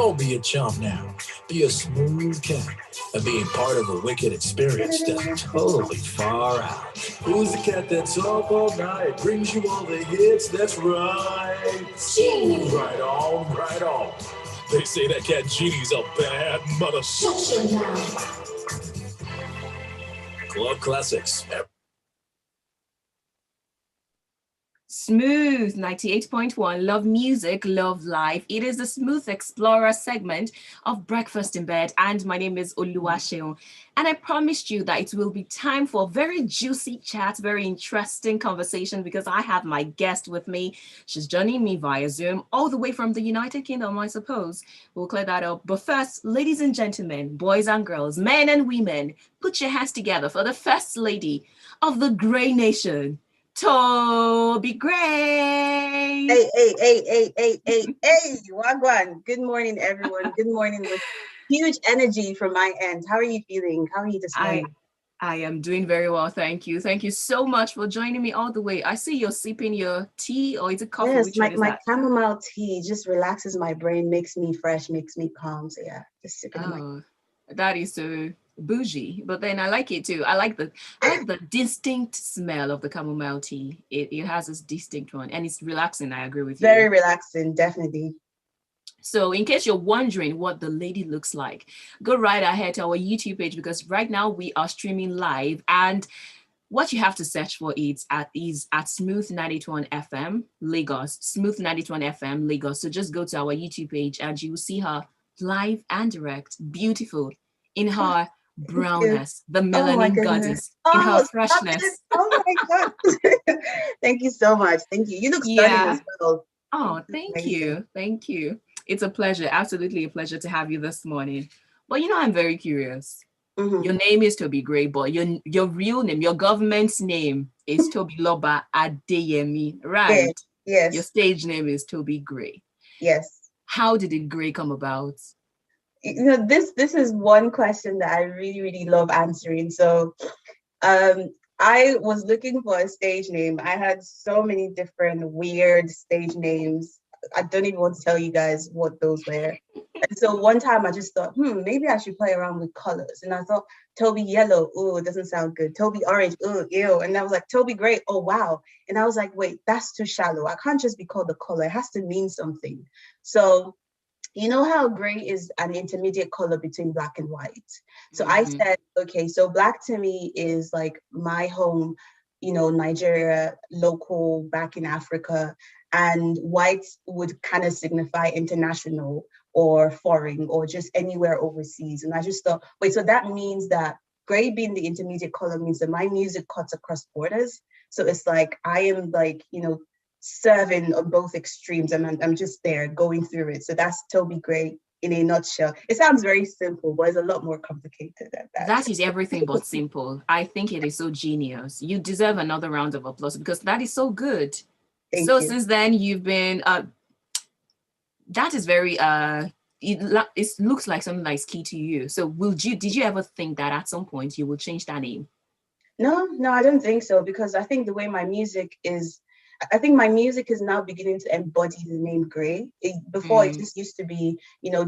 Don't be a chump now. Be a smooth cat. And being part of a wicked experience that's totally far out. Who's the cat that's up all night? Brings you all the hits, that's right. Genie. Right on, right on. They say that cat Genie's a bad mother. Shut your mouth. Club Classics. Smooth 98.1. Love music, love life. It is the Smooth Explorer segment of Breakfast in Bed. And my name is Oluwaseun. And I promised you that it will be time for very juicy chat, very interesting conversation because I have my guest with me. She's joining me via Zoom, all the way from the United Kingdom, I suppose. We'll clear that up. But first, ladies and gentlemen, boys and girls, men and women, put your hands together for the First Lady of the Grey Nation, Toby Grey. Hey, Wagwan. Good morning, everyone. Good morning with huge energy from my end. How are you feeling? How are you this morning? I am doing very well, thank you. Thank you so much for joining me all the way. I see you're sipping your tea, or is it coffee? Yes, Which one is my that? chamomile tea just relaxes my brain, makes me fresh, makes me calm. So yeah, just sipping my. Oh, that is so bougie, but then I like it too. I like the distinct smell of the chamomile tea. It has this distinct one, and it's relaxing. I agree with you. Very relaxing, definitely. So, in case you're wondering what the lady looks like, go right ahead to our YouTube page because right now we are streaming live, and what you have to search for is at Smooth 91 FM Lagos, Smooth 91 FM Lagos. So just go to our YouTube page and you will see her live and direct, beautiful in her brownness, the Oh my melanin goodness. goddess, in her Oh, stop freshness. it. Oh my God. Thank you so much. Thank you. You look stunning Yeah. as well. Oh, thank Amazing. you. Thank you. It's a pleasure, absolutely a pleasure to have you this morning. But I'm very curious. Mhm. Your name is Toby Grey, but your real name, your government's name is Toby Loba Adeyemi, Yeah. right? Your Yes. stage name is Toby Grey. Yes. How did the Grey come about? This is one question that I really love answering. So um I was looking for a stage name. I had so many different weird stage names. I don't even want to tell you guys what those were. And so one time I just thought, maybe I should play around with colors. And I thought, Toby Yellow, oh, it doesn't sound good. Toby Orange, oh, ew. And I was like, Toby Gray, oh, wow. And I was like, wait, that's too shallow. I can't just be called the color. It has to mean something. So you know how gray is an intermediate color between black and white. So I Mm-hmm. said, okay, so black to me is like my home, Nigeria, local, back in Africa, and white would kind of signify international or foreign or just anywhere overseas. And I just thought, wait, so that means that gray being the intermediate color means that my music cuts across borders. So it's like I am like, serving on both extremes, and I'm just there going through it. So that's Toby Gray in a nutshell. It sounds very simple, but it's a lot more complicated than that. That is everything but simple. I think it is so genius. You deserve another round of applause because that is so good. Thank So you. since then you've been that is very it looks like something that is key to you. So did you ever think that at some point you will change that name? No, I don't think so, because I think the way my music is, I think my music is now beginning to embody the name Gray. Before it Mm, just used to be,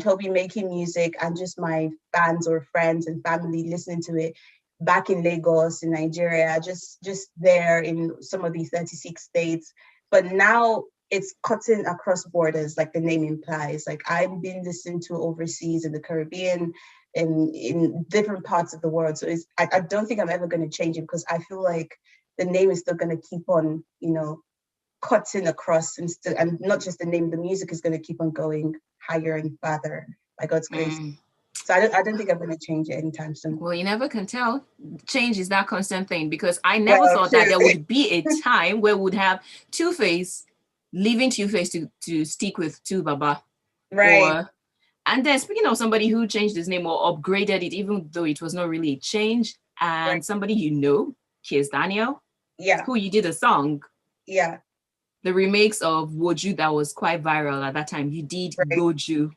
Toby making music and just my fans or friends and family listening to it back in Lagos, in Nigeria, just there in some of these 36 states. But now it's cutting across borders, like the name implies. Like I've been listened to overseas in the Caribbean, in different parts of the world. So I don't think I'm ever going to change it, because I feel like the name is still going to keep on, cutting across, and not just the name, the music is going to keep on going higher and farther by God's grace. mm. So I don't think I'm going to change it anytime soon. Well, you never can tell. Change is that constant thing because I never Well, thought that there would be a time where we'd have Two Face leaving Two Face to stick with Two Baba. right. Or and then speaking of somebody who changed his name or upgraded it, even though it was not really a change, Right. and somebody Kiers Daniel, Yeah. who you did a song, Yeah. the remakes of Woju that was quite viral at that time. You did Right. Goju.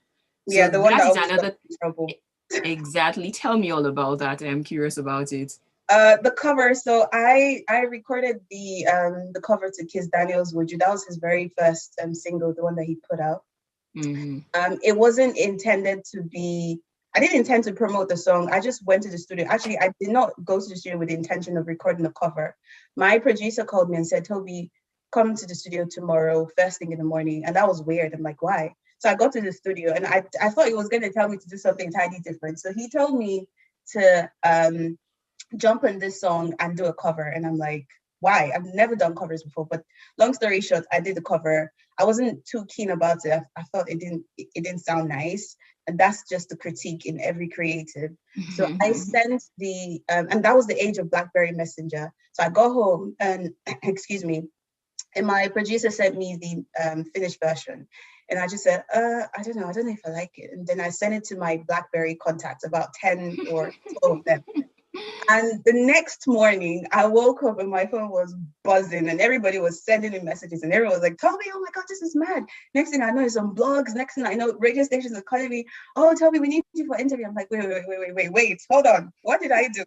Yeah. So The one that that is always got me another in trouble. exactly. Tell me all about that. I'm curious about it. The cover. So I recorded the cover to Kiss Daniel's Would You. That was his very first single, the one that he put out. Mm-hmm. It wasn't intended to be, I didn't intend to promote the song. I just went to the studio. Actually, I did not go to the studio with the intention of recording a cover. My producer called me and said, Toby, come to the studio tomorrow, first thing in the morning. And that was weird. I'm like, why? So I got to the studio and I thought he was going to tell me to do something entirely different. So he told me to jump on this song and do a cover. And I'm like, why? I've never done covers before. But long story short, I did the cover. I wasn't too keen about it. I felt it didn't sound nice. And that's just the critique in every creative. So I sent the and that was the age of BlackBerry Messenger. So I got home and excuse me, and my producer sent me the finished version. And I just said, I don't know if I like it. And then I sent it to my BlackBerry contacts, about 10 or 12 of them. And the next morning, I woke up and my phone was buzzing and everybody was sending me messages and everyone was like, Toby, oh my God, this is mad. Next thing I know, it's on blogs. Next thing I know, radio stations are calling me, oh, Toby, we need you for an interview. I'm like, wait, hold on. What did I do?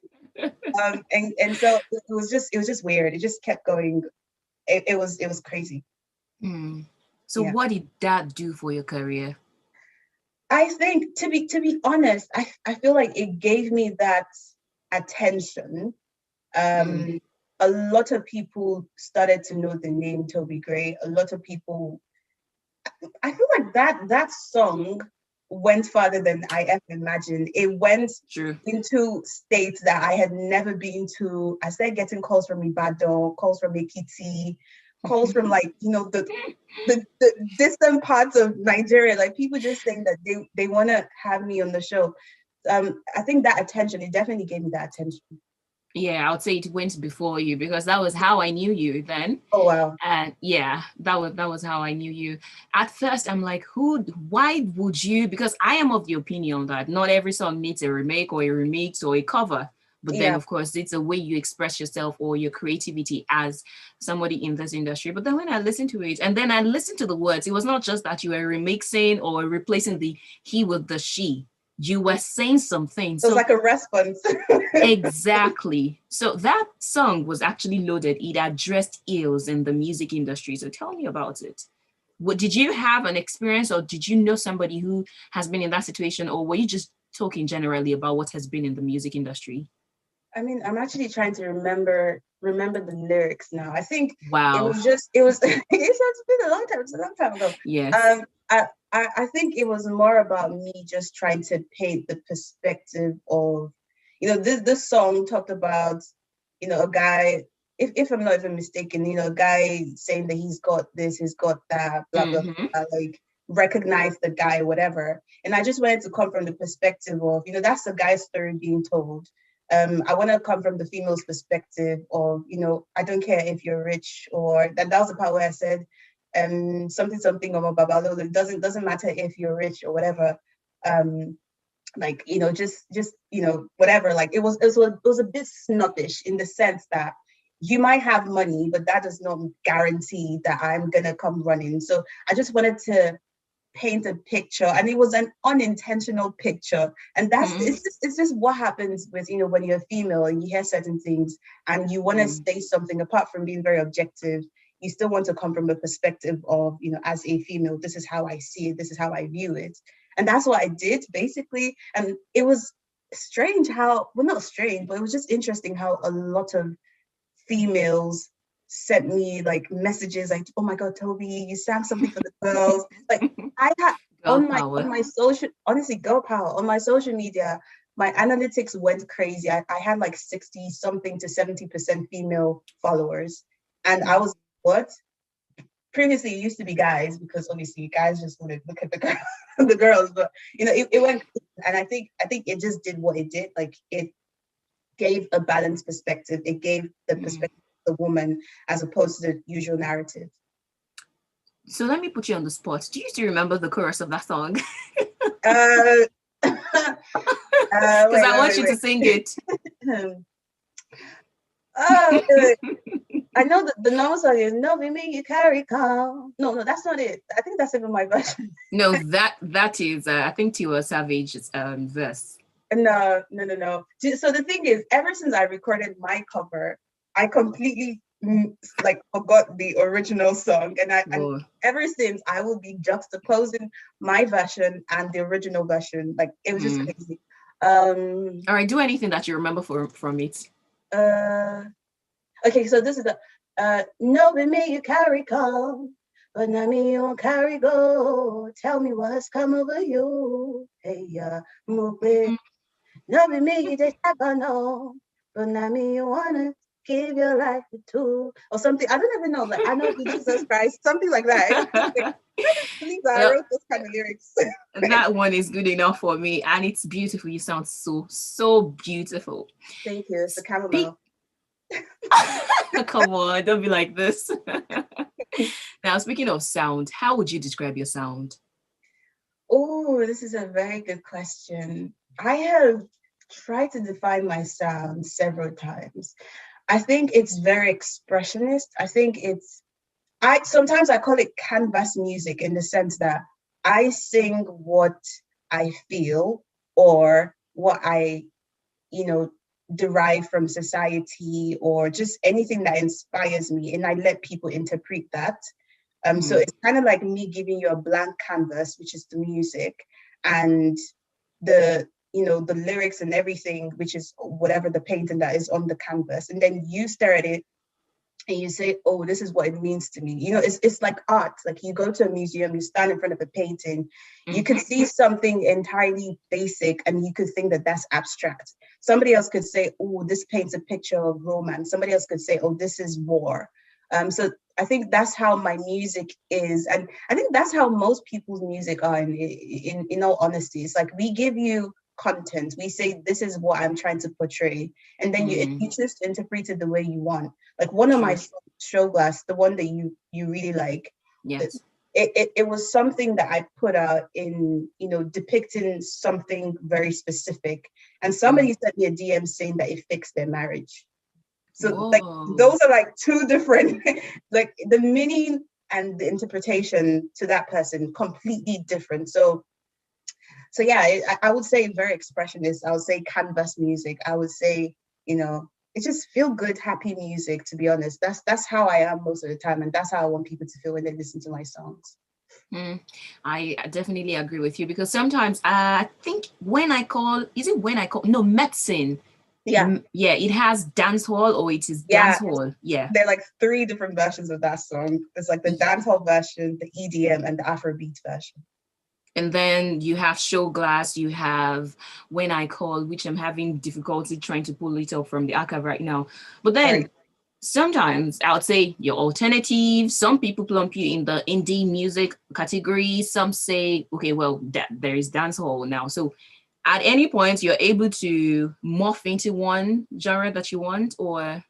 And so it was just weird. It just kept going. It was crazy. So what did that do for your career? I think to be honest, I feel like it gave me that attention. A lot of people started to know the name Toby Grey. A lot of people, I feel like that song went farther than I ever imagined. It went into states that I had never been to. I started getting calls from Ibadan, calls from Ekiti, calls from like, the distant parts of Nigeria, like people just saying that they want to have me on the show. I think that attention, it definitely gave me that attention. Yeah, I would say it went before you because that was how I knew you then. Oh wow. And yeah, that was how I knew you. At first, I'm like, why would you? Because I am of the opinion that not every song needs a remake or a remix or a cover. But then, of course, it's a way you express yourself or your creativity as somebody in this industry. But then when I listened to it, and then I listened to the words, it was not just that you were remixing or replacing the he with the she. You were saying something. So it was like a response. Exactly. So that song was actually loaded. It addressed ills in the music industry. So tell me about it. Did you have an experience or did you know somebody who has been in that situation, or were you just talking generally about what has been in the music industry? I mean, I'm actually trying to remember the lyrics now. I think wow. it's been a long time. It's a long time ago. Yes. I think it was more about me just trying to paint the perspective of, this song talked about, a guy, if I'm not even mistaken, a guy saying that he's got this, he's got that, blah, blah, blah, like recognize the guy, whatever. And I just wanted to come from the perspective of, that's the guy's story being told. I want to come from the female's perspective of, I don't care if you're rich or that was the part where I said, something of a babalo. It doesn't matter if you're rich or whatever. Like, just whatever. Like it was a bit snobbish in the sense that you might have money, but that does not guarantee that I'm gonna come running. So I just wanted to paint a picture, and it was an unintentional picture, and that's it's just what happens with when you're female and you hear certain things and you want to say something apart from being very objective. You still want to come from a perspective of, as a female, this is how I see it, this is how I view it. And that's what I did, basically. And it was strange not strange, but it was just interesting how a lot of females sent me like messages like, oh my God, Toby, you sang something for the girls. Like I had on my social, honestly, girl power. On my social media, my analytics went crazy. I had like 60 something to 70% female followers. And I was, what? Previously it used to be guys, because obviously guys just want to look at the girls, but it went, and I think it just did what it did. Like it gave a balanced perspective. It gave the perspective of the woman as opposed to the usual narrative. So let me put you on the spot. Do you still remember the chorus of that song? Because I want you to sing it. I know the normal song is "No, me you carry calm." No, that's not it. I think that's even my version. No, that is I think Tiwa Savage's verse. No. So the thing is, ever since I recorded my cover, I completely like forgot the original song, and and Whoa. ever since I will be juxtaposing my version and the original version. Like it was just Mm. crazy. All right, do anything that you remember from it. Uh, okay, so this is the no be me you carry come, but now me you won't carry go. Tell me what's come over you. Hey move it. No be me you just never know, but now me you wanna give your life to or something. I don't even know. Like I know Jesus Christ, something like that. Like, I just believe that I Well, wrote those kind of lyrics. that one is good enough for me, and it's beautiful. You sound so beautiful. Thank you. It's the Speak. chamomile. Come on, don't be like this. Now, speaking of sound, how would you describe your sound? Oh, this is a very good question. I have tried to define my sound several times. I think it's very expressionist. I think I sometimes I call it canvas music in the sense that I sing what I feel or what I, you know, derive from society or just anything that inspires me, and I let people interpret that. So Mm, it's kind of like me giving you a blank canvas, which is the music, and the the lyrics and everything, which is whatever the painting that is on the canvas, and then you stare at it and you say, oh, this is what it means to me. It's like art. Like you go to a museum, you stand in front of a painting, you could mhm. see something entirely basic and you could think that that's abstract. Somebody else could say, oh, this paints a picture of romance. Somebody else could say, oh, this is war. So I think that's how my music is, and I think that's how most people's music are. In all honesty, it's like we give you content. We say this is what I'm trying to portray, and then Mm, you choose to interpret it the way you want. Like one of my true. songs, Show Glass, the one that you really like, it, Yes. it was something that I put out in, depicting something very specific. And Mm. somebody sent me a DM saying that it fixed their marriage. So like Whoa. those are like two different, like the meaning and the interpretation to that person completely different. So yeah, I would say very expressionist. I would say canvas music. I would say, it's just feel good, happy music. To be honest, that's how I am most of the time, and that's how I want people to feel when they listen to my songs. Mm, I definitely agree with you because sometimes I think when I call, is it when I call? No, medicine. Yeah, Yeah, it has dance hall or it is dance yeah. hall. Yeah. There are like three different versions of that song. There's like the dancehall version, the EDM, and the Afrobeat version. And then you have show glass, you have when I call, which I'm having difficulty trying to pull it up from the archive right now. But Sorry. then sometimes I would say your alternative. Some people plump you in the indie music category. Some say, okay, well, there is dancehall now. So at any point, you're able to morph into one genre that you want, or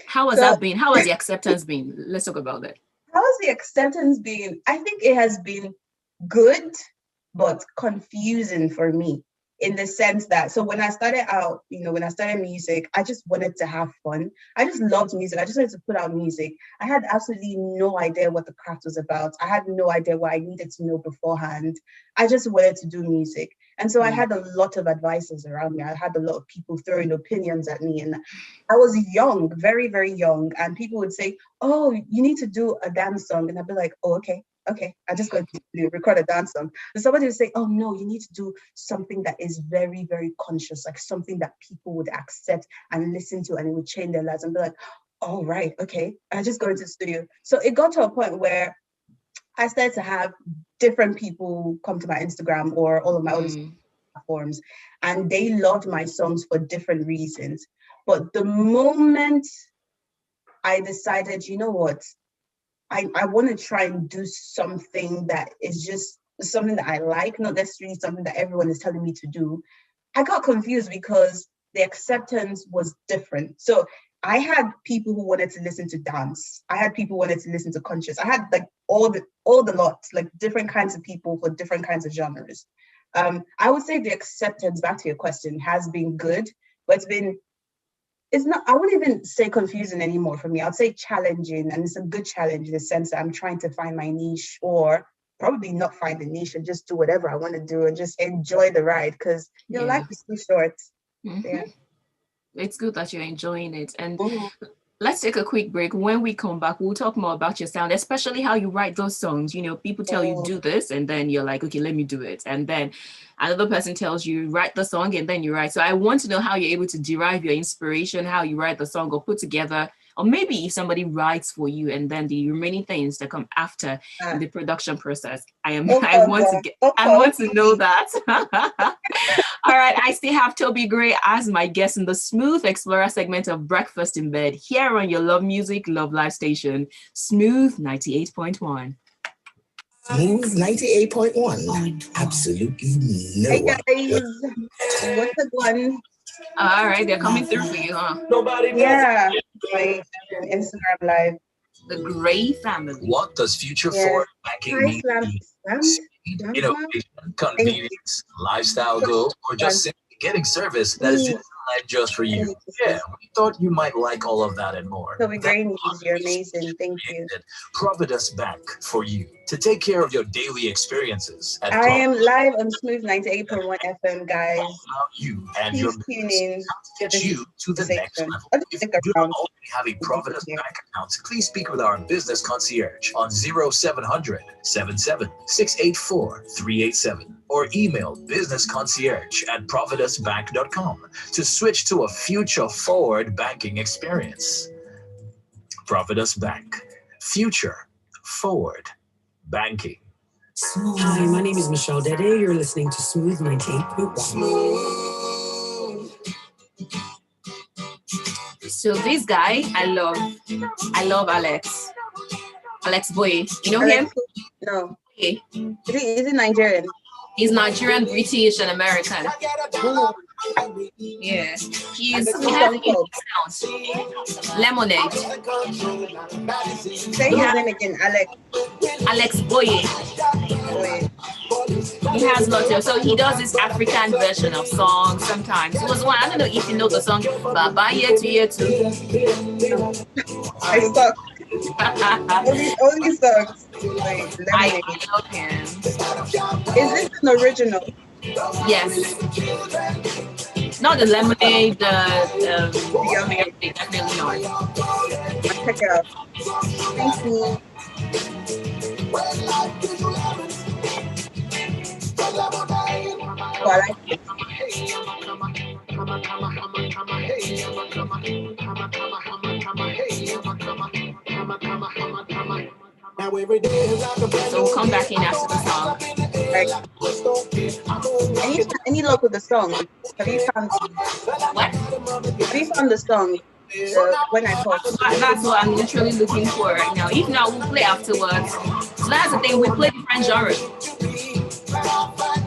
how has So that been? How has the acceptance been? Let's talk about that. how has the acceptance been? I think it has been good, but confusing for me in the sense that, so when I started out, when I started music, I just wanted to have fun. I just loved music. I just wanted to put out music. I had absolutely no idea what the craft was about. I had no idea what I needed to know beforehand. I just wanted to do music. And so I Mm, had a lot of advisors around me. I had a lot of people throwing opinions at me. And I was young, very, very young. And people would say, oh, you need to do a dance song. And I'd be like, oh, okay, I just got to record a dance song. And somebody would say, oh no, you need to do something that is very, very conscious, like something that people would accept and listen to and it would change their lives. And be like, oh right, okay. I just go into the studio. So it got to a point where I started to have different people come to my Instagram or all of my other mm, platforms, and they loved my songs for different reasons. But the moment I decided, you know what, I want to try and do something that is just something that I like, not necessarily something that everyone is telling me to do. I got confused because the acceptance was different. So I had people who wanted to listen to dance. I had people who wanted to listen to conscious. I had like all the lots, like different kinds of people for different kinds of genres. I would say the acceptance, back to your question, has been good, but it's not, I wouldn't even say confusing anymore for me. I'd say challenging, and it's a good challenge in the sense that I'm trying to find my niche, or probably not find the niche and just do whatever I want to do and just enjoy the ride, because your life yeah. is too short. Hmm. Yeah. It's good that you're enjoying it. And Mhm. Let's take a quick break. When we come back, we'll talk more about your sound, especially how you write those songs. You know, people tell you Oh, do this, and then you're like, okay, let me do it. And then another person tells you write the song, and then you write. So I want to know how you're able to derive your inspiration, how you write the song or put together, or maybe if somebody writes for you, and then the remaining things that come after in ah, the production process. I am. no I want to problem. get. No I problem. want to know that. All right, I still have Toby Gray as my guest in the Smooth Explorer segment of Breakfast in Bed here on your Love Music, Love Live station, Smooth 98.1. Smooth 98.1. Absolutely no Hey one. guys, what's the one? All right, they're coming through for you, huh? Nobody does it. Yeah, my Instagram live. The Gray family. What does future Yeah. forward banking Hi, mean to Slam, you? Slam, Speed, Slam, Slam. innovation, Thank you. convenience, lifestyle goals, or just One. simply getting service that is Please, designed just for I you? need to Yeah, see. we thought you might like all of that and more. Toby That's Grey why news, you're we amazing. Thank you. created Providus Bank for you to take care of your daily experiences at I Providus am live on Smooth 98.1 FM, guys. about you and your Please tune business. in How to get this you to the next conversation. level. I'll just If stick you do not around already have a with you Providus here. Bank account, please speak with our business concierge on 0700 77 684 387 or email businessconcierge@providusbank.com to switch to a future forward banking experience. Providus Bank. Future forward banking. Hi, my name is Michelle Dede. You're listening to Smooth 98.1. So this guy, I love Alex. Alex Boy. You know him? Alex, no. Okay. Is it Nigerian? He's Nigerian, British, and American. Ooh, Yeah. He what's has the song called? Lemonade. Say He his has name again, Alex. Alex Boye. Boy. He has lots of, so he does this African version of songs sometimes. It was one, I don't know if you know the song Baba Yetu Yetu. I suck. Only songs. Wait, I Lemonade. love him. Is this an original? Yes. Not the lemonade, the Beyonce. definitely not. I'll check it out. Thank you. Oh, I like it. So we'll come back in after the song. Like, any luck with the song? Have you found What? the song? The when I called. That's what I'm literally looking for right now. If not, we'll play afterwards. So that's the thing, we play different genres.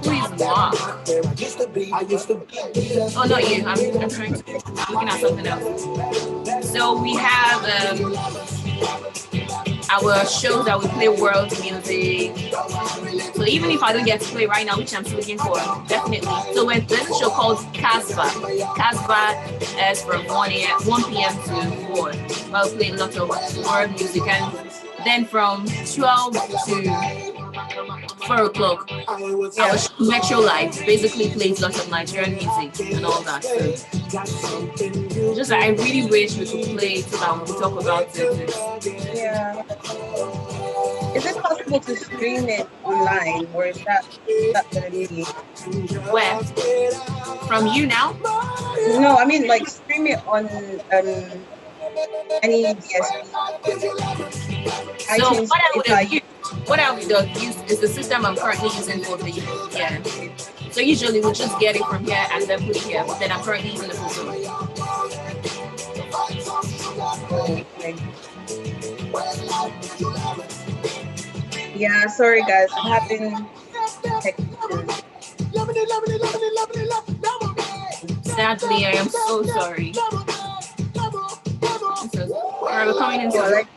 Who is Mark? Oh, not you. I'm trying to, I'm looking at something else. So we have our shows that we play world music. So even if I don't get to play right now, which I'm still looking for, definitely. So there's a show called Casbah. Casbah is from 1 p.m. to 4. I'll play a lot of world music, and then from 12 to 4 o'clock, our Metro Life basically plays lots of Nigerian music and all that. So just I really wish we could play it so that we could talk about it. Yeah. Is it possible to stream it online, or is that gonna be? Where? From you now? No, I mean like stream it on any DSP. So iTunes, Spotify. what I would use is the system I'm currently using for the So usually we'll just get it from here and then put it here. But then I'm currently using the full Okay. Yeah, sorry guys, I'm having technical. Sadly, I am so sorry. Alright, we're coming in. Well, like,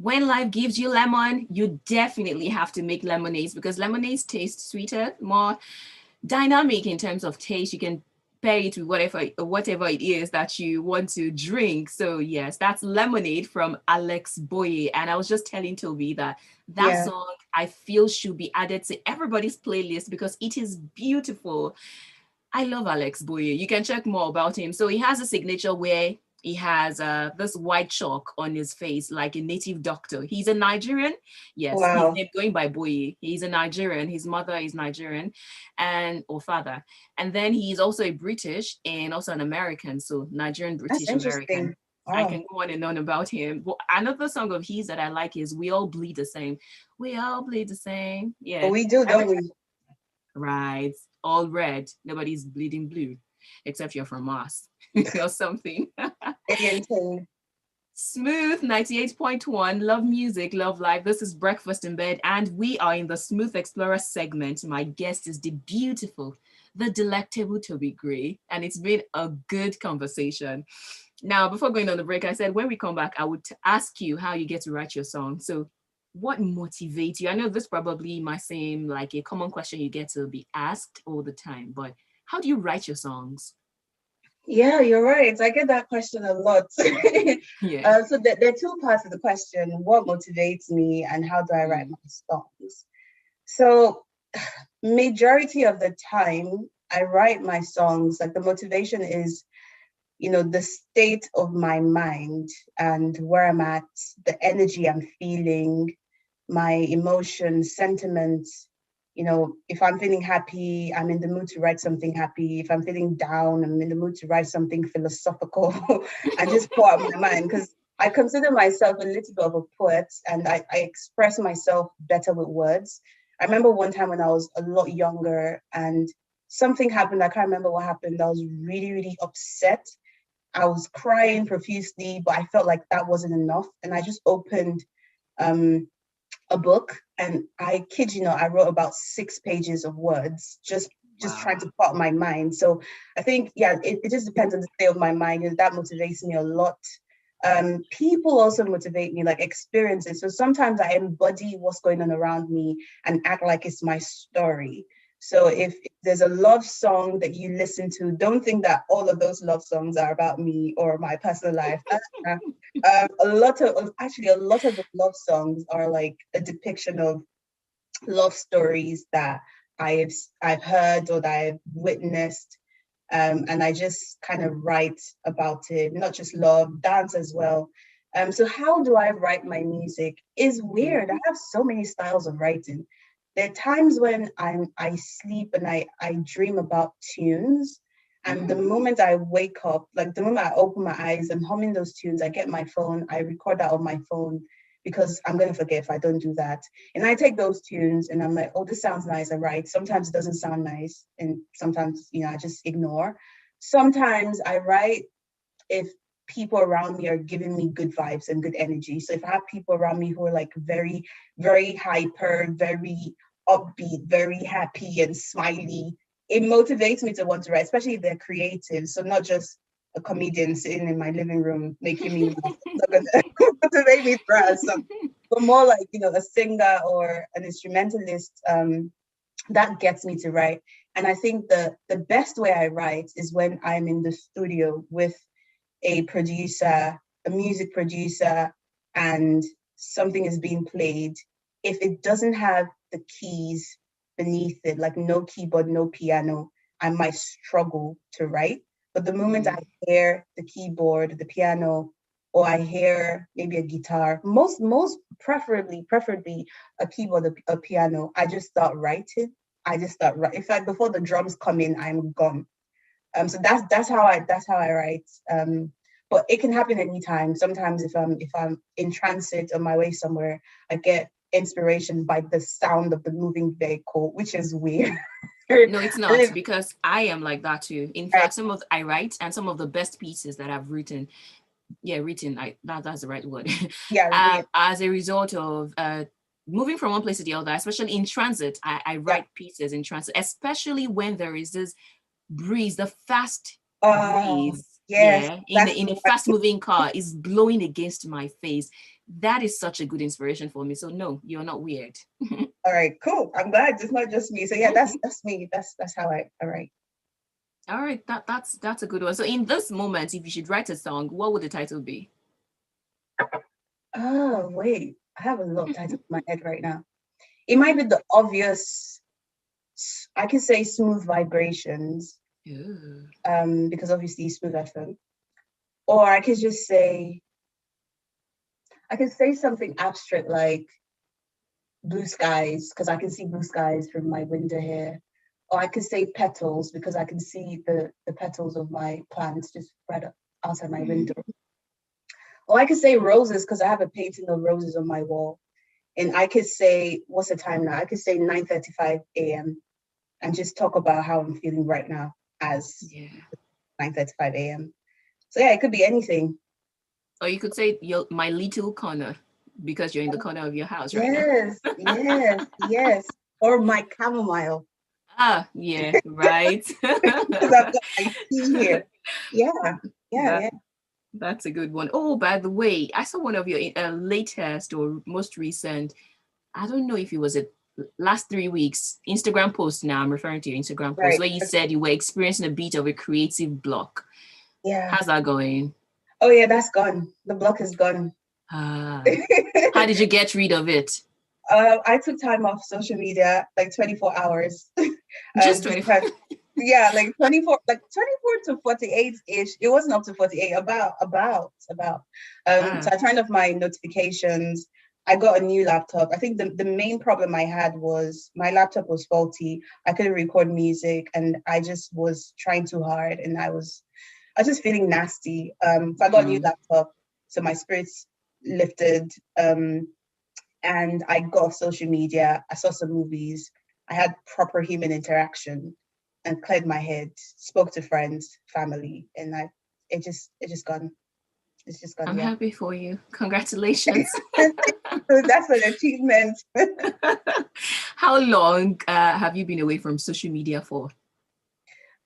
When life gives you lemon, you definitely have to make lemonades because lemonades taste sweeter, more dynamic in terms of taste. You can pair it with whatever it is that you want to drink. So yes, that's Lemonade from Alex Boye. And I was just telling Toby that that Yeah. song I feel should be added to everybody's playlist because it is beautiful. I love Alex Boye. You can check more about him. So he has a signature where he has this white chalk on his face, like a native doctor. He's a Nigerian. Yes, he's Wow. named going by Boye. He's a Nigerian. His mother is Nigerian, and or father. And then he's also a British and also an American. So Nigerian, That's British, American. interesting. I Wow. can go on and on about him. But another song of his that I like is "We All Bleed the Same." We all bleed the same. But Yeah. we do, Every don't we? right? All red. Nobody's bleeding blue, except you're from Mars or something. Alien thing. Smooth 98.1. Love music, love life. This is Breakfast in Bed, and we are in the Smooth Explorer segment. My guest is the beautiful, the delectable Toby Grey, and it's been a good conversation. Now, before going on the break, I said when we come back, I would ask you how you get to write your song. So, what motivates you? I know this probably might seem like a common question you get to be asked all the time, but how do you write your songs? Yeah, you're right. I get that question a lot. Yeah. So there are two parts of the question. What motivates me and how do I write Mm. my songs? So majority of the time I write my songs, like the motivation is, the state of my mind and where I'm at, the energy I'm feeling, my emotions, sentiments. If I'm feeling happy, I'm in the mood to write something happy. If I'm feeling down, I'm in the mood to write something philosophical and just pour out my mind. Because I consider myself a little bit of a poet and I express myself better with words. I remember one time when I was a lot younger and something happened. I can't remember what happened. I was really, really upset. I was crying profusely, but I felt like that wasn't enough. And I just opened um, a book, and I kid you not, I wrote about 6 pages of words, just trying Wow. to put my mind. So I think, yeah, it just depends on the state of my mind, and that motivates me a lot. People also motivate me, like experiences. So sometimes I embody what's going on around me and act like it's my story. So if there's a love song that you listen to, don't think that all of those love songs are about me or my personal life. A lot of the love songs are like a depiction of love stories that I've I've heard or that I've witnessed, and I just kind of write about it, not just love, dance as well. So how do I write my music? Is Mm. weird. I have so many styles of writing. There are times when I sleep and I dream about tunes. And the Mm. moment I wake up, like the moment I open my eyes, I'm humming those tunes. I get my phone, I record that on my phone because I'm gonna forget if I don't do that. And I take those tunes and I'm like, oh, this sounds nice. I write. Sometimes it doesn't sound nice. And sometimes, I just ignore. Sometimes I write if people around me are giving me good vibes and good energy. So if I have people around me who are like very, very hyper, very upbeat, very happy and smiley, it motivates me to want to write, especially if they're creative. So not just a comedian sitting in my living room making me laugh. It's not gonna motivate me to write something. But more like, a singer or an instrumentalist, that gets me to write. And I think the best way I write is when I'm in the studio with a producer, a music producer, and something is being played. If it doesn't have the keys beneath it, like no keyboard, no piano, I might struggle to write. But the moment I Mm. hear the keyboard, the piano, or I hear maybe a guitar, most preferably a keyboard, a piano, I just start writing. I just start writing. In fact, before the drums come in, I'm gone. So that's how I write. But it can happen anytime. Sometimes if I'm in transit on my way somewhere, I get inspiration by the sound of the moving vehicle, which is weird. No, it's I not live because I am like that too. In right. fact, I write and some of the best pieces that I've written, yeah, written, that's the right word, Yeah, real. as a result of moving from one place to the other, especially in transit, I Yeah. write pieces in transit, especially when there is this breeze, the fast Uh, breeze. Yes, Yeah, in that's in a fast moving car is blowing against my face. That is such a good inspiration for me. So no, you're not weird. all right. Cool. I'm glad it's not just me. So yeah, that's me. That's how I. All right. All right, that's a good one. So in this moment, if you should write a song, what would the title be? Oh wait, I have a lot of titles in my head right now. It might be the obvious. I can say smooth vibrations. Ooh. Because obviously smooth FM. Or I could say something abstract like blue skies, because I can see blue skies from my window here. Or I could say petals because I can see the petals of my plants just right outside my window. Or I could say roses because I have a painting of roses on my wall. And I could say, what's the time now? I could say 9:35 a.m. and just talk about how I'm feeling right now as Yeah. 9:35 a.m. So yeah, it could be anything. Or you could say my little corner because you're in the corner of your house right now. Yes, yes, yes. Or my chamomile. Ah, yeah, right. Because I've got my tea here. Yeah, yeah, that yeah. that's a good one. Oh, by the way, I saw one of your latest or most recent. I don't know if it was a last 3 weeks Instagram post. Now I'm referring to your Instagram post Right. where you said you were experiencing a bit of a creative block. Yeah. How's that going? Oh yeah, that's gone. The block is gone. How did you get rid of it? I took time off social media, like 24 hours. Just Just 24. had, yeah, like 24 to 48-ish. It wasn't up to 48, about. So Ah, I turned off my notifications. I got a new laptop. I think the main problem I had was my laptop was faulty. I couldn't record music and I just was trying too hard and I was just feeling nasty. So I got a new laptop. So my spirits lifted. And I got off social media. I saw some movies. I had proper human interaction and cleared my head, spoke to friends, family, and it just gone. It's just gone, I'm yeah. happy for you. Congratulations. So that's an achievement. How long have you been away from social media for?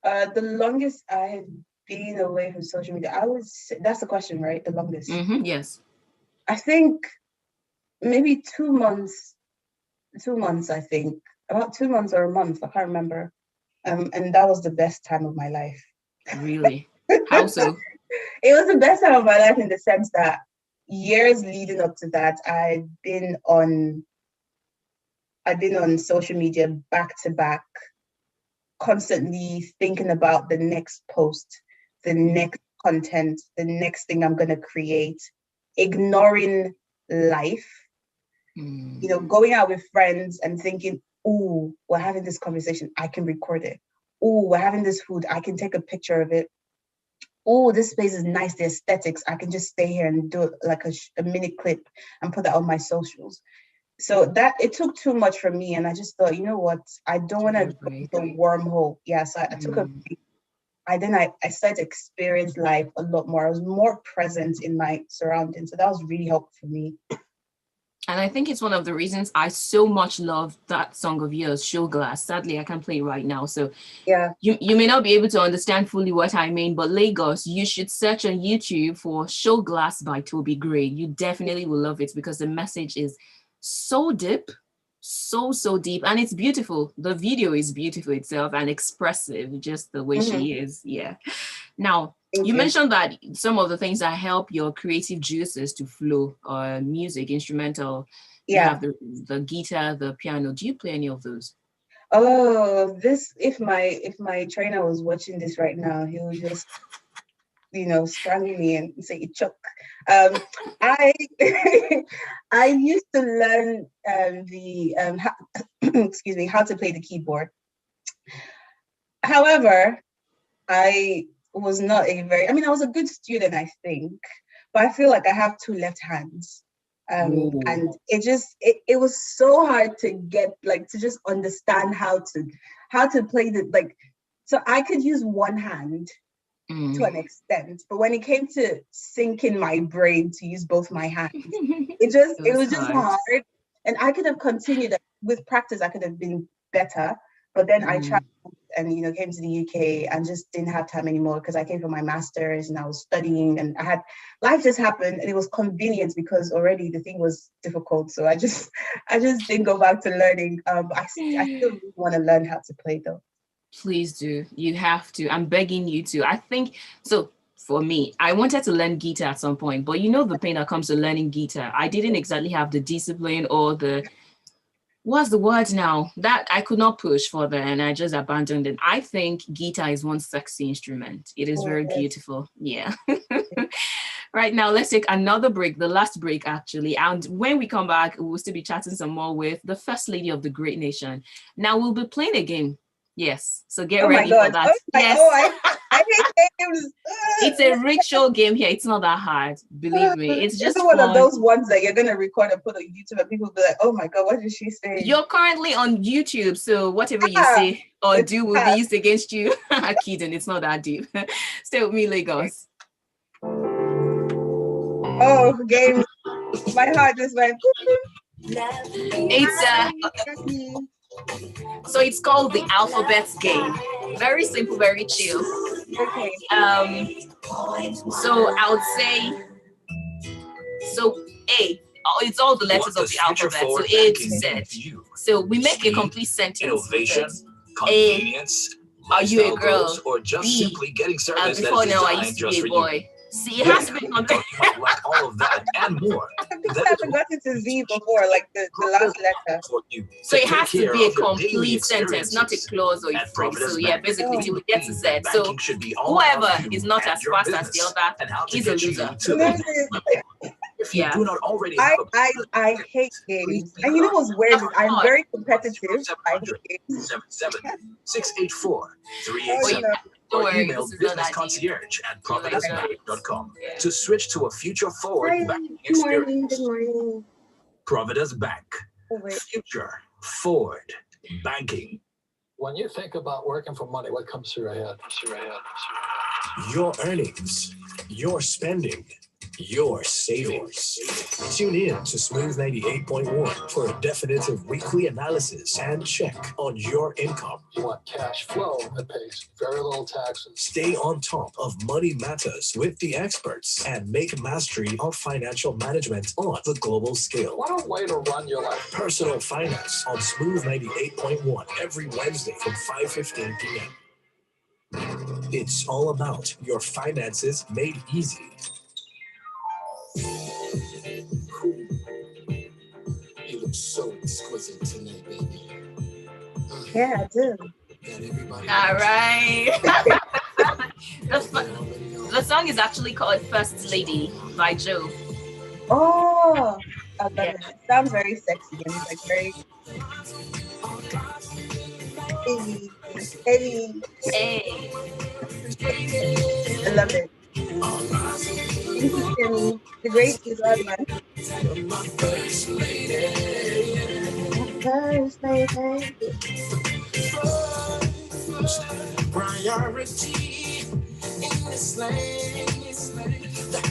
The longest I have been away from social media, that's the question, right? The longest. Yes. I think maybe 2 months, I think. About 2 months or a month, I can't remember. And that was the best time of my life. Really? How so? It was the best time of my life in the sense that years leading up to that, I've been on social media back to back, constantly thinking about the next post, the next content, the next thing I'm gonna create, ignoring life, going out with friends and thinking, oh, we're having this conversation, I can record it. Oh, we're having this food, I can take a picture of it. Oh, this space is nice, the aesthetics, I can just stay here and do it like a mini clip and put that on my socials. So that it took too much from me. And I just thought, you know what? I don't want to go into a wormhole. Yeah, so I took a break. I started to experience life a lot more. I was more present in my surroundings. So that was really helpful for me. And I think it's one of the reasons I so much love that song of yours, Show Glass. Sadly, I can't play it right now. So yeah, you may not be able to understand fully what I mean, but Lagos, you should search on YouTube for Show Glass by Toby Grey. You definitely will love it because the message is so deep, so deep, and it's beautiful. The video is beautiful itself and expressive, just the way she is. Yeah. Now, you mentioned that some of the things that help your creative juices to flow are music, instrumental. You have the guitar, the piano. Do you play any of those? Oh, this if my trainer was watching this right now, he would just strangle me and say chuck. I I used to learn excuse me, how to play the keyboard. However, I was not I was a good student, I think, but I feel like I have two left hands. And it was so hard to get to just understand how to play so I could use one hand to an extent, but when it came to syncing my brain to use both my hands, it was just hard. And I could have continued with practice. I could have been better, but then I tried and came to the UK and just didn't have time anymore because I came for my master's and I was studying and life just happened and it was convenient because already the thing was difficult. So I just didn't go back to learning. I still really want to learn how to play though. Please do. You have to. I'm begging you to. I think so. For me, I wanted to learn guitar at some point, but the pain that comes to learning guitar. I didn't exactly have the discipline or what's the word now that I could not push for that, and I just abandoned it. I think guitar is one sexy instrument. It is very beautiful. Yeah. Right now, let's take another break, the last break actually. And when we come back, we'll still be chatting some more with the First Lady of the great nation. Now we'll be playing a game. Yes. So get ready for that. Yes. I hate games. It's a rickshaw game here. It's not that hard. Believe me. It's just one of those ones that you're going to record and put on YouTube and people will be like, oh my God, what did she say? You're currently on YouTube. So whatever you say or do will be used against you. I'm kidding. It's not that deep. Stay with me, Lagos. Oh, games. My heart just went. So it's called the alphabet game. Very simple, very chill. Okay. So I would say, A. It's all the letters of the alphabet. So A to Z. So we make a complete sentence. Innovation, convenience, are you a girl? Or just B. simply getting service Before that is now, I designed used to just be a for boy. you. See, it has to be complete. Like all of that and more. I think I haven't gotten to Z before, like the last letter. So it has to be a complete sentence, not a clause or a phrase. So yeah, basically till we get to Z. So whoever is not as fast as the other is a loser. If you do not already I hate games. And you know what's weird? I'm very competitive. I hate games. 684-387. Or email businessconcierge@providusbank.com to switch to a future forward banking experience. Good morning. Providus Bank. Future forward banking. When you think about working for money, what comes through your head? Your earnings, your spending, your savings. Tune in to Smooth 98.1 for a definitive weekly analysis and check on your income. You want cash flow that pays very little taxes. Stay on top of money matters with the experts and make mastery of financial management on the global scale. What a way to run your life. Personal Finance on Smooth 98.1 every Wednesday from 5:15 p.m. It's all about your finances made easy. You look so exquisite tonight, baby. Yeah, I do. All right. The song is actually called First Lady by Joe. Oh, I love it. It sounds very sexy and it's like very. Hey. I love it. The great is our man. My first lady. Priority in this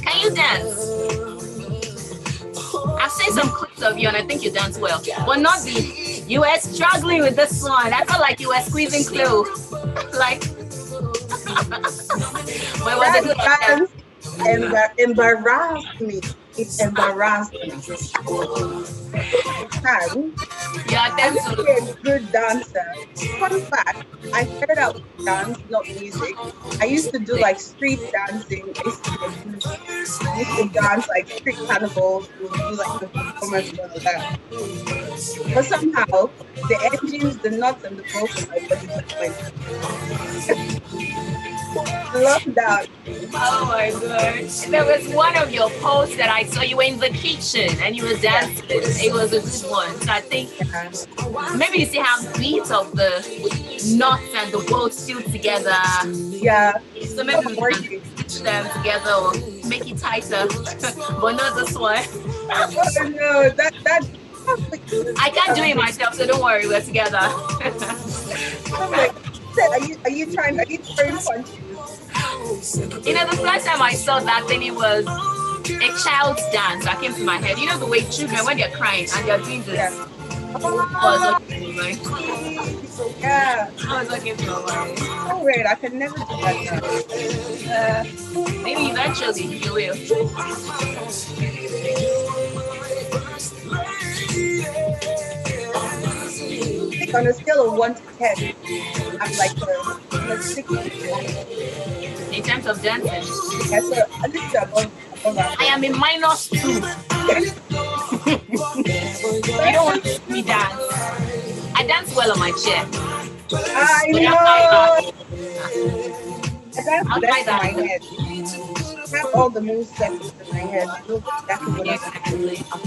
Can you dance? I've seen some clips of you and I think you dance well. But not you were struggling with this one. I felt like you were squeezing clue. Like where was it? Embarrassed me. It embarrassed me. Yeah, I'm a good dancer. Fun fact, I started out with dance, not music. I used to do like street dancing. I used to dance like street carnivals, do like the performance and all that. But somehow, the engines, the nuts, and the bolts of my body just went. Love that. Oh my god. There was one of your posts that I saw you were in the kitchen and you were dancing. It was a good one. So I think maybe you still have beats of the nuts and the bolts still together. Yeah. So maybe we can stitch them together or make it tighter. But not this one. Oh no, that I can't do it myself, so don't worry, we're together. Are you throwing punches? You know, the first time I saw that thing, it was a child's dance that came to my head. You know the way children, when they're crying and they're doing this. Yeah. was looking for my. So weird. I could never do that now. Maybe eventually you will. I think on a scale of 1 to 10, I'm like a 6 to 9. In terms of dancing, Yeah, so a little bit above I average. am a -2. You don't want to see me dance. I dance well on my chair, I but outside know. that, I dance best outside in my that, head. I have all the moves set up in my head. I know exactly what I'm supposed to exactly. do.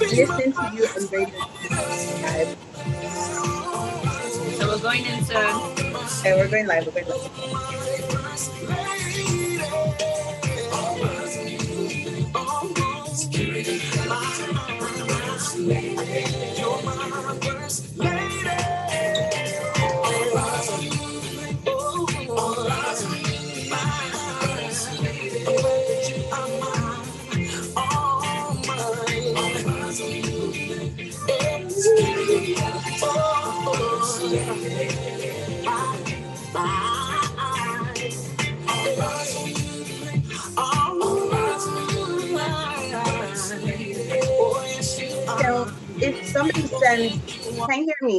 Listening to you and radio live. So we're going into. And we're going live. We're going live. So if somebody sends, can you hear me?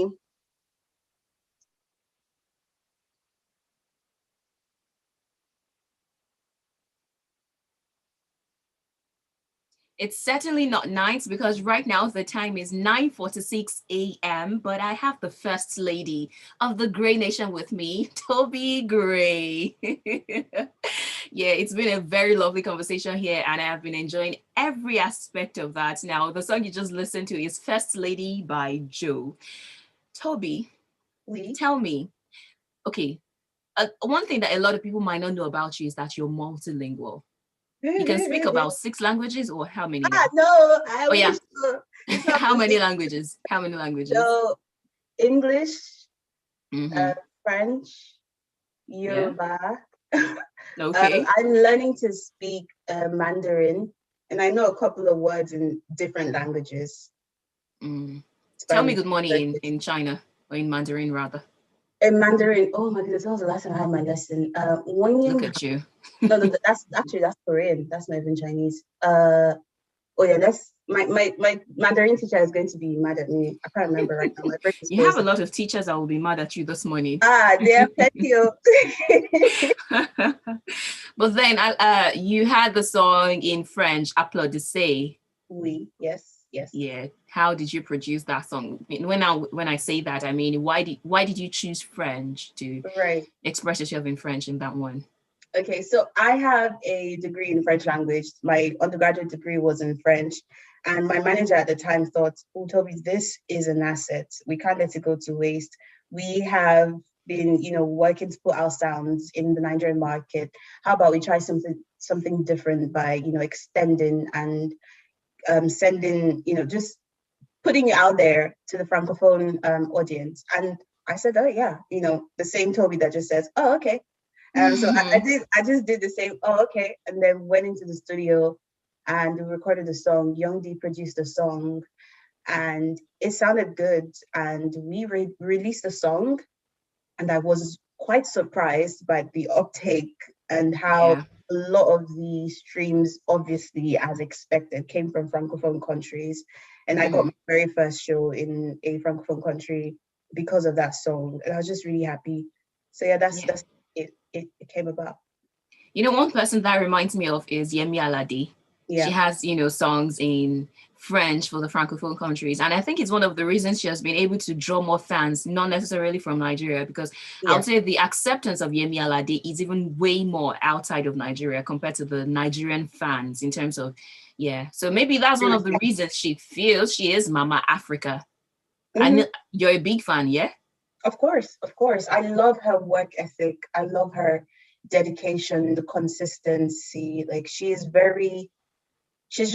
It's certainly not night because right now the time is 9:46 a.m. But I have the first lady of the Grey Nation with me, Toby Grey. Yeah, it's been a very lovely conversation here, and I have been enjoying every aspect of that. Now, the song you just listened to is First Lady by Joe. Toby, We. tell me, okay, one thing that a lot of people might not know about you is that you're multilingual. You can speak about 6 languages, or how many now? No, I Oh yeah. wish so. It's not How many possible. languages? How many languages? So English, Mhm. French, Yeah. Yoruba. Okay. I'm learning to speak Mandarin, and I know a couple of words in different languages. Tell me good morning in China, or in Mandarin rather. In Mandarin, oh my goodness, that was the last time I had my lesson. Look at you. No, that's Korean. That's not even Chinese. Oh yeah, that's my Mandarin teacher is going to be mad at me. I can't remember right now. My brain is You have a frozen. lot of teachers that will be mad at you this morning. There are plenty of. But then you had the song in French, Applaudissez. Oui, yes. Yeah. How did you produce that song? When I say that, I mean, why did you choose French to express yourself in French in that one? Okay, so I have a degree in French language. My undergraduate degree was in French, and my manager at the time thought, "Oh, Toby, this is an asset. We can't let it go to waste. We have been, working to put our sounds in the Nigerian market. How about we try something different by, extending and sending, just putting it out there to the Francophone audience." And I said, "Oh yeah," the same Toby that just says, "Oh, okay." So I just did the same, "Oh, okay," and then went into the studio and we recorded the song. Young D produced the song and it sounded good. And we released the song, and I was quite surprised by the uptake and how a lot of the streams, obviously, as expected, came from Francophone countries. And I got my very first show in a Francophone country because of that song. And I was just really happy. So yeah, that's it came about. One person that reminds me of is Yemi Alade. Yeah. She has, songs in French for the Francophone countries. And I think it's one of the reasons she has been able to draw more fans, not necessarily from Nigeria, because I would say the acceptance of Yemi Alade is even way more outside of Nigeria compared to the Nigerian fans in terms of, So maybe that's one of the reasons she feels she is Mama Africa. And you're a big fan, yeah? Of course. I love her work ethic. I love her dedication, the consistency. Like she's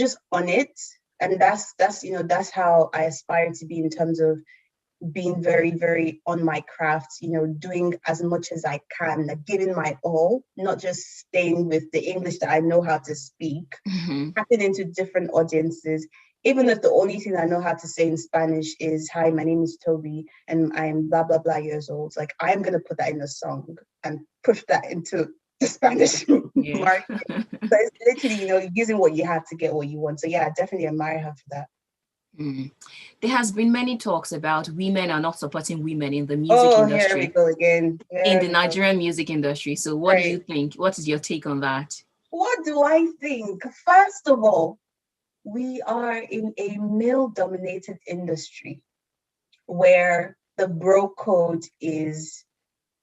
just on it. And that's how I aspire to be in terms of being very, very on my craft, doing as much as I can, like giving my all, not just staying with the English that I know how to speak, tapping into different audiences. Even if the only thing I know how to say in Spanish is, hi, my name is Toby and I'm blah, blah, blah years old. Like, I'm going to put that in a song and push that into the Spanish market. So it's literally, using what you have to get what you want. So yeah, I definitely admire her for that. There has been many talks about women are not supporting women in the music industry. Here we go again. In the Nigerian music industry. So what do you think? What is your take on that? What do I think? First of all, we are in a male-dominated industry where the bro code is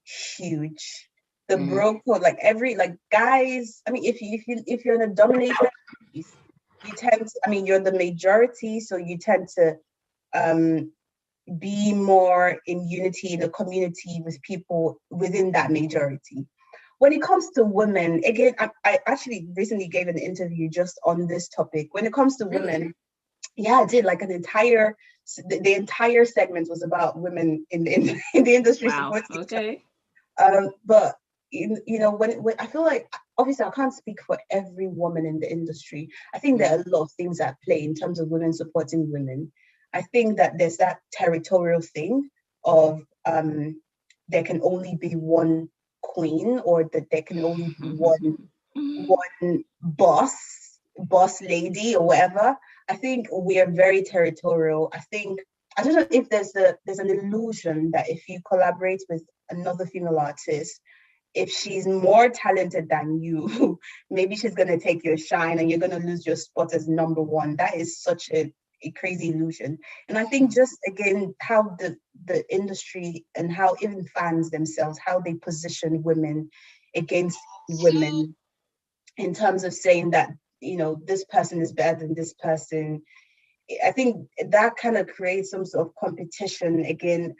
huge. The bro code, guys. I mean, if you're in a dominated piece, you tend to, you're the majority, so you tend to be more in unity in the community with people within that majority. When it comes to women, again, I actually recently gave an interview just on this topic. When it comes to women, yeah, I did. Like the entire segment was about women in the industry. Wow. Okay. But when I feel like, obviously I can't speak for every woman in the industry. I think there are a lot of things at play in terms of women supporting women. I think that there's that territorial thing of there can only be one queen, or that there can only be one boss lady or whatever. I think we are very territorial. I don't know if there's an illusion that if you collaborate with another female artist, if she's more talented than you, maybe she's going to take your shine and you're going to lose your spot as number one. That is such a crazy illusion. And I think just, again, how the industry and how even fans themselves, how they position women against women in terms of saying that, this person is better than this person. I think that kind of creates some sort of competition. Again,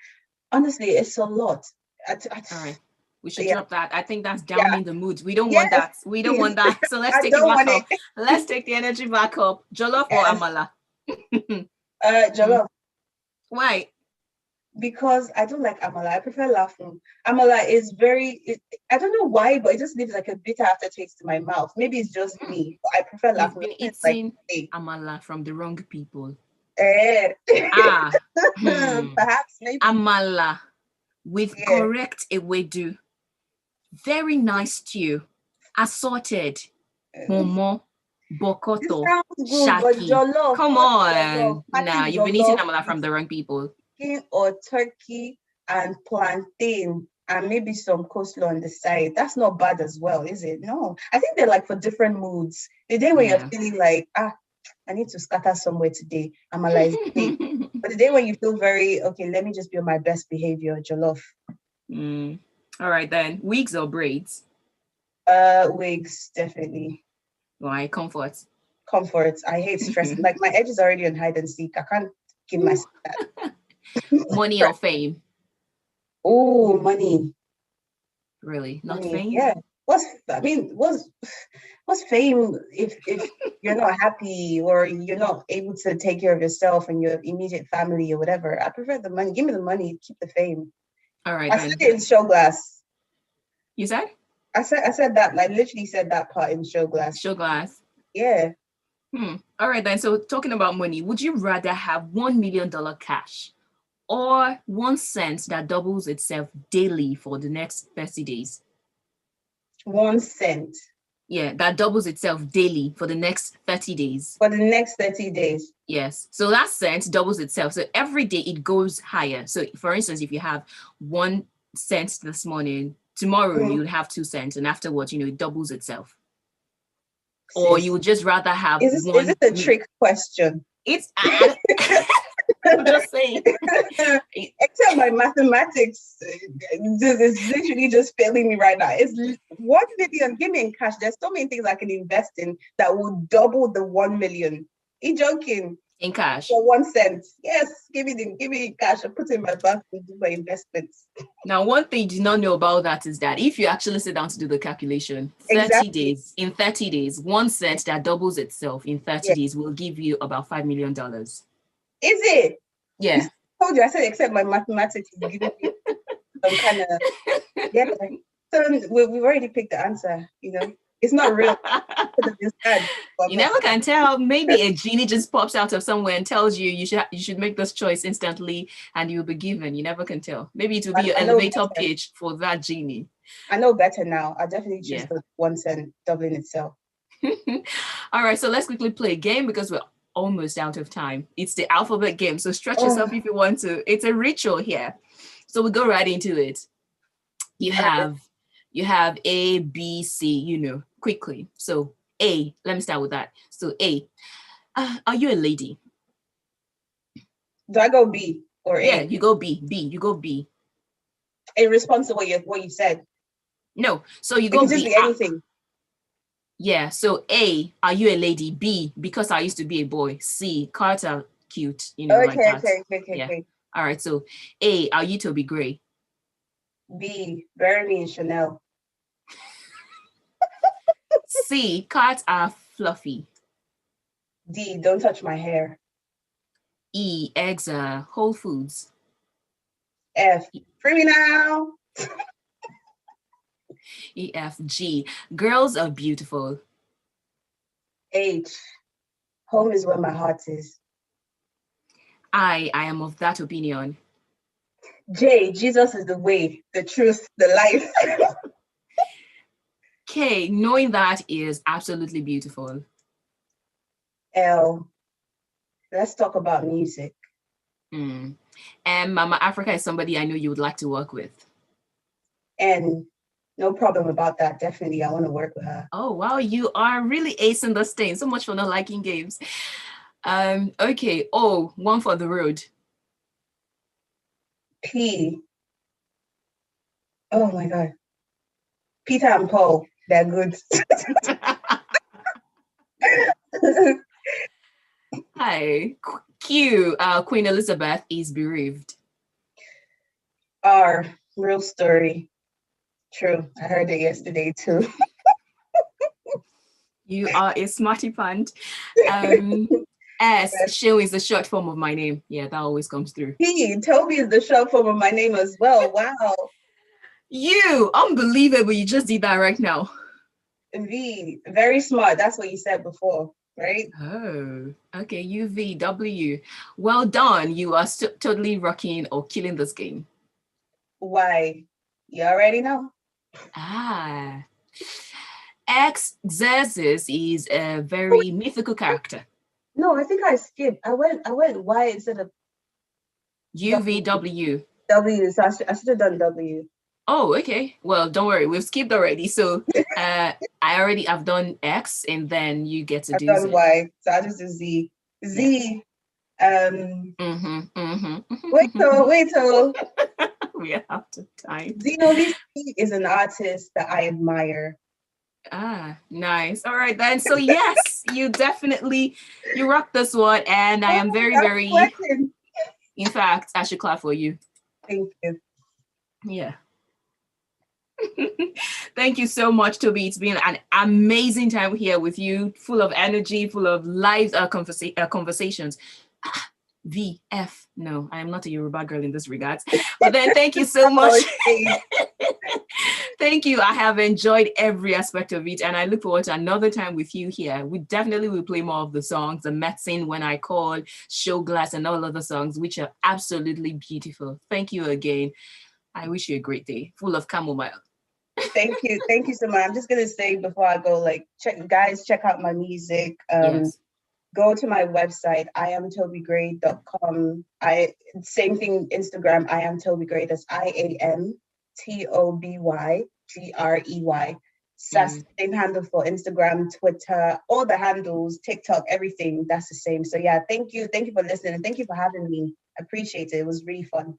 honestly, it's a lot. All right. We should drop that. I think that's downing the mood. We don't want that. We don't want that. So let's take it back up. Let's take the energy back up. Jollof or amala? Jollof. Why? Because I don't like amala. I prefer lafun. Amala is I don't know why, but it just leaves like a bitter aftertaste in my mouth. Maybe it's just me, but I prefer lafun. You've been eating amala from the wrong people. Perhaps, maybe. Amala with correct ewedu, very nice stew, assorted, momo, bokoto, shaki. Come on. Nah, you've been eating amala from the wrong people. Or turkey and plantain and maybe some coleslaw on the side. That's not bad as well, is it? No. I think they're like for different moods. The day when you're feeling like, I need to scatter somewhere today, amala is great. But the day when you feel very, okay, let me just be on my best behavior, jollof. All right then. Wigs or braids? Wigs, definitely. Why? Comfort. I hate stress. Like my edge is already on hide and seek. I can't give myself that. Money or fame? Oh, money. Really? Not money. fame? Yeah. What's fame if you're not happy or you're not able to take care of yourself and your immediate family or whatever? I prefer the money. Give me the money, keep the fame. All right. I said it in Show Glass. You said? I said that. I literally said that part in Show Glass. Show Glass. Yeah. All right then. So talking about money, would you rather have $1 million cash or 1 cent that doubles itself daily for the next 30 days? 1 cent. Yeah, that doubles itself daily for the next 30 days. For the next 30 days. Yes. So that cent doubles itself. So every day it goes higher. So for instance, if you have 1 cent this morning, tomorrow you'll have 2 cents, and afterwards, it doubles itself. Or you would just rather have is this a trick question? It's I'm just saying. Except my mathematics is literally just failing me right now. It's 1 million. Give me in cash. There's so many things I can invest in that will double the 1 million. Are you joking? In cash. For 1 cent. Yes, give me in cash. I put it in my bank to do my investments. Now, one thing you do not know about that is that if you actually sit down to do the calculation, 30 days, 1 cent that doubles itself in 30 days will give you about $5 million. Is it? Yeah. told you, I said, except my mathematics is giving me some kind of, yeah. So we've already picked the answer, It's not real. Could have been sad, but You not. never can tell. Maybe a genie just pops out of somewhere and tells you you should make this choice instantly, and you'll be given. You never can tell. Maybe it will be your I know elevator better. pitch for that genie. I know better now. I definitely choose Yeah. the 1 cent doubling itself. All right, so let's quickly play a game because we're almost out of time. It's the alphabet game, so stretch yourself if you want to. It's a ritual here, so we go right into it. You have A, B, C. Quickly. So A, let me start with that. So A, are you a lady? Do I go B or A? Yeah, you go B. You go B. In response to what you said. No, so you It go can just B. be anything. Yeah, so A, are you a lady? B, because I used to be a boy. C, cards are cute, like that. Okay. All right, so A, are you Toby Grey? B, bury me in Chanel. C, cards are fluffy. D, don't touch my hair. E, eggs are Whole Foods. F, free me now. E, F, G, girls are beautiful. H, home is where my heart is. I am of that opinion. J, Jesus is the way, the truth, the life. K, knowing that is absolutely beautiful. L, let's talk about music. And Mama Africa is somebody I know you would like to work with. N, no problem about that. Definitely, I want to work with her. Oh, wow, you are really acing this thing. So much for not liking games. Okay, O, one for the road. P, oh my God. Peter and Paul, they're good. Hi. Q, Queen Elizabeth is bereaved. R, real story. True, I heard it yesterday too. You are a smarty pant. S, Show is the short form of my name. Yeah, that always comes through. P, Toby is the short form of my name as well. Wow. You, unbelievable. You just did that right now. V, very smart. That's what you said before, right? Oh, okay. UVW. Well done. You are totally rocking or killing this game. Y, you already know. X, Xerxes is a very mythical character. No, I think I skipped. I went Y instead of UVW. W. So I should have done W. Oh, okay. Well, don't worry. We've skipped already. So I've done X and then you get to do I've done Z. Y. So I'll just do Z. Z. Yeah. Wait till. We are out of time. Zenobia is an artist that I admire. Nice. All right then. So yes, you rocked this one, and I am very, very. In fact, I should clap for you. Thank you. Yeah. Thank you so much, Toby. It's been an amazing time here with you, full of energy, full of live conversations. VF. No, I am not a Yoruba girl in this regard. But then thank you so much. Thank you. I have enjoyed every aspect of it, and I look forward to another time with you here. We definitely will play more of the songs, the medicine, When I Call, Show Glass, and all other songs, which are absolutely beautiful. Thank you again. I wish you a great day, full of chamomile. Thank you so much. I'm just gonna say before I go, check out my music. Yes. Go to my website, iamtobygrey.com. Same thing, Instagram, iamtobygrey. That's IAMTOBYGREY. Same handle for Instagram, Twitter, all the handles, TikTok, everything. That's the same. So yeah, thank you for listening, and thank you for having me. I appreciate it. It was really fun.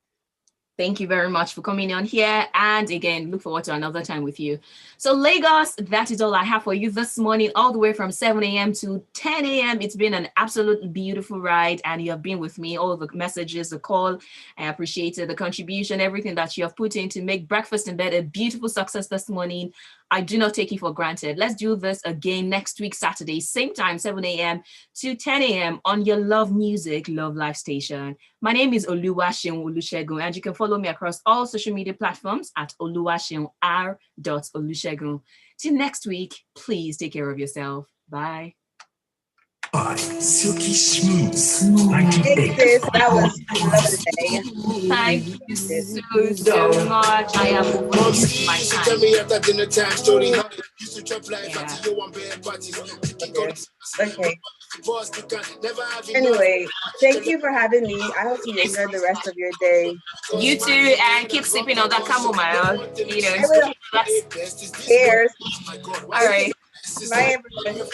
Thank you very much for coming on here. And again, look forward to another time with you. So Lagos, that is all I have for you this morning, all the way from 7 a.m. to 10 a.m. It's been an absolutely beautiful ride, and you have been with me, all the messages, the call. I appreciate it, the contribution, everything that you have put in to make Breakfast in Bed a beautiful success this morning. I do not take it for granted. Let's do this again next week, Saturday, same time, 7 a.m. to 10 a.m. on your Love Music, Love Life station. My name is Oluwaseun, and you can follow me across all social media platforms at oluwaseunr.olusegun. Till next week, please take care of yourself. Bye. Silky smooth. Hey sis, that was love of the day. Thank you so much. I am overusing my Tell me time. after dinner time, story how they used to chop like Yeah. party, yo, I'm bad parties. Okay. Boss, you can never have enough. Anyway, thank you for having me. I hope you enjoy the rest of your day. You too, and keep sipping on that chamomile. I will. That's Cheers. all right. Bye, everyone.